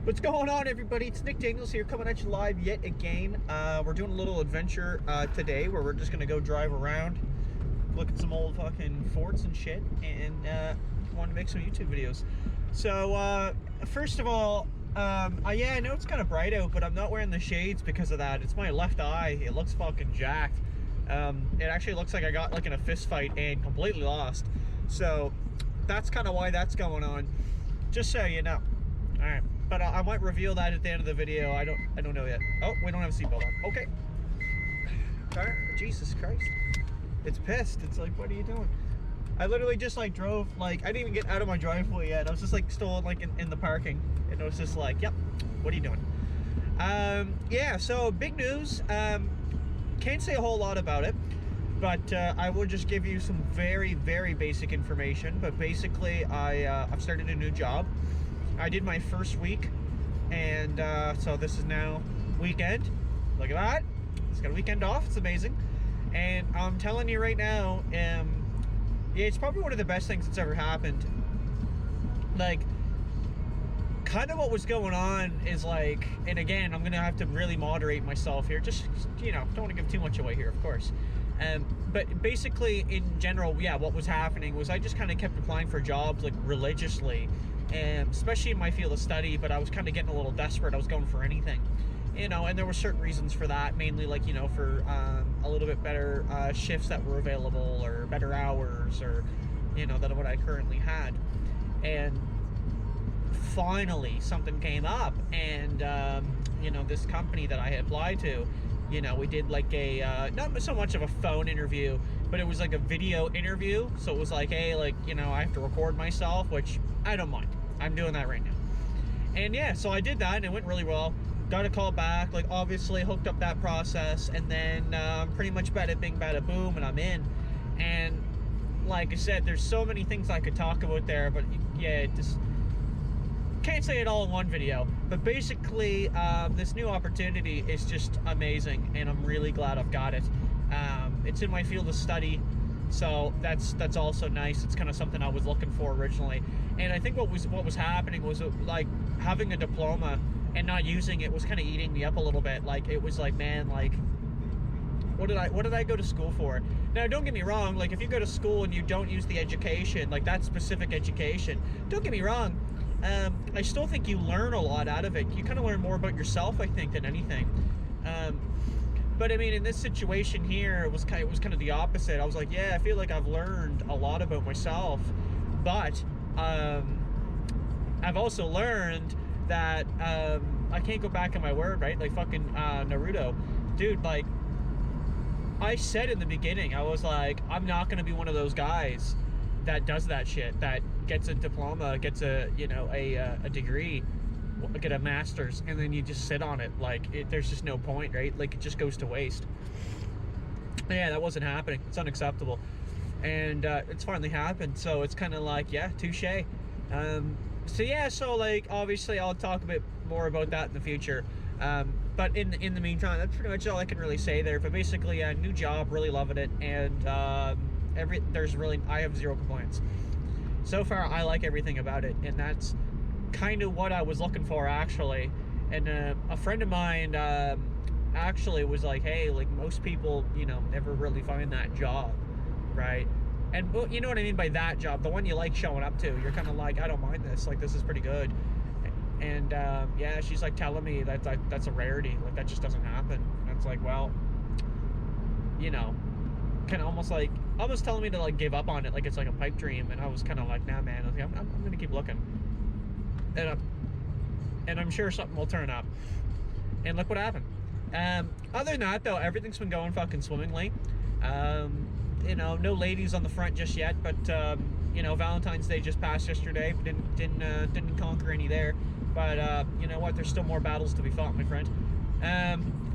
What's going on, everybody? It's Nick Daniels here, coming at you live yet again. We're doing a little adventure today where we're just gonna go drive around, look at some old fucking forts and shit, and want to make some YouTube videos. So first of all, yeah, I know it's kind of bright out, but I'm not wearing the shades because of that. It's my left eye. It looks fucking jacked. It actually looks like I got like in a fist fight and completely lost. So that's kind of why that's going on. Just so you know. All right. But I might reveal that at the end of the video. I don't know yet. Oh, we don't have a seatbelt on. Okay. Car, Jesus Christ. It's pissed. It's like, what are you doing? I literally just like drove, like, I didn't even get out of my driveway yet. I was just like still like in the parking. And it was just like, yep, what are you doing? Yeah, so big news. Can't say a whole lot about it, but I will just give you some very, very basic information. But basically, I've started a new job. I did my first week, and so this is now weekend. Look at that. It's got a weekend off. It's amazing. And I'm telling you right now, yeah, it's probably one of the best things that's ever happened. Like, kind of what was going on is like, and again, I'm going to have to really moderate myself here. Just, you know, don't want to give too much away here, of course. But basically, in general, yeah, what was happening was I just kind of kept applying for jobs, like, religiously. And especially in my field of study, but I was kind of getting a little desperate. I was going for anything, you know, and there were certain reasons for that, mainly like, you know, for a little bit better shifts that were available, or better hours, or, you know, than what I currently had. And finally something came up, and you know, this company that I had applied to, you know, we did like a not so much of a phone interview, but it was like a video interview. So it was like, hey, like, you know, I have to record myself, which I don't mind. I'm doing that right now. And yeah, so I did that, and it went really well. Got a call back, like, obviously hooked up that process, and then pretty much bada bing, bada boom, and I'm in. And like I said, there's so many things I could talk about there, but yeah, it just can't say it all in one video. But basically, this new opportunity is just amazing, and I'm really glad I've got it. It's in my field of study, so that's also nice. It's kind of something I was looking for originally. And I think what was happening was, like, having a diploma and not using it was kind of eating me up a little bit. Like, it was like, man, like, what did I go to school for? Now, don't get me wrong, like, if you go to school and you don't use the education, like that specific education, don't get me wrong, I still think you learn a lot out of it. You kind of learn more about yourself, I think, than anything. But I mean, in this situation here, it was kind of the opposite. I was like, yeah, I feel like I've learned a lot about myself, but I've also learned that I can't go back on my word, right? Like fucking Naruto, dude. Like, I said in the beginning, I was like, I'm not gonna be one of those guys that does that shit, that gets a diploma, gets a, you know, a degree, get a master's, and then you just sit on it. Like, there's just no point, right? Like, it just goes to waste. Yeah, that wasn't happening. It's unacceptable. And it's finally happened, so it's kind of like, yeah, touche. So yeah, so like, obviously I'll talk a bit more about that in the future. But in the meantime, that's pretty much all I can really say there. But basically, a new job, really loving it, and I have zero complaints. So far, I like everything about it, and that's kind of what I was looking for, actually. And a friend of mine actually was like, hey, like, most people, you know, never really find that job, right? And well, you know what I mean by that job, the one you like showing up to. You're kind of like, I don't mind this, like, this is pretty good. And yeah, she's like telling me that that's a rarity, like, that just doesn't happen. And it's like, well, you know, kind of almost telling me to, like, give up on it, like it's like a pipe dream. And I was kind of like, nah, man, I was like, I'm gonna keep looking, and I'm sure something will turn up. And look what happened. Other than that, though, everything's been going fucking swimmingly. You know, no ladies on the front just yet, but you know, Valentine's Day just passed yesterday. Didn't conquer any there, but you know what? There's still more battles to be fought, my friend.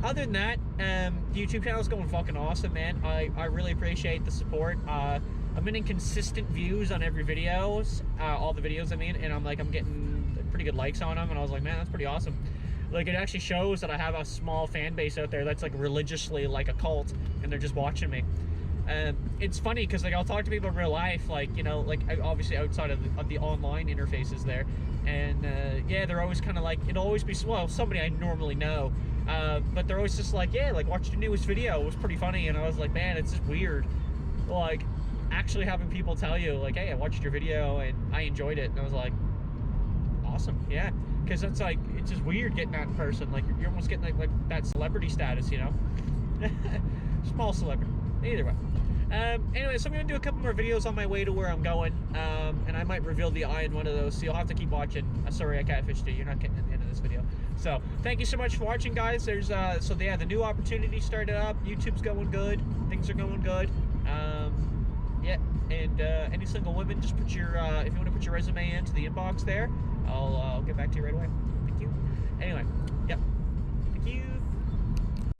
Other than that, the YouTube channel is going fucking awesome, man. I really appreciate the support. I'm getting consistent views on every videos, all the videos, I mean, and I'm getting pretty good likes on them, and I was like, man, that's pretty awesome. Like, it actually shows that I have a small fan base out there that's like religiously like a cult, and they're just watching me. It's funny because, like, I'll talk to people in real life, like, you know, like, obviously outside of the online interfaces there, and yeah, they're always kind of like, it'll always be, well, somebody I normally know, but they're always just like, yeah, like, watched your newest video, it was pretty funny. And I was like, man, it's just weird, like, actually having people tell you, like, hey, I watched your video and I enjoyed it. And I was like, awesome, yeah. Because it's like, it's just weird getting that in person. Like, you're almost getting like that celebrity status, you know? Small celebrity. Either way. Anyway, so I'm going to do a couple more videos on my way to where I'm going. And I might reveal the eye in one of those, so you'll have to keep watching. Sorry, I catfished you. You're not getting to the end of this video. So, thank you so much for watching, guys. There's, so yeah, the new opportunity started up. YouTube's going good. Things are going good. Yeah, and any single women, just put your, if you want to put your resume into the inbox there, I'll get back to you right away. Thank you. Anyway.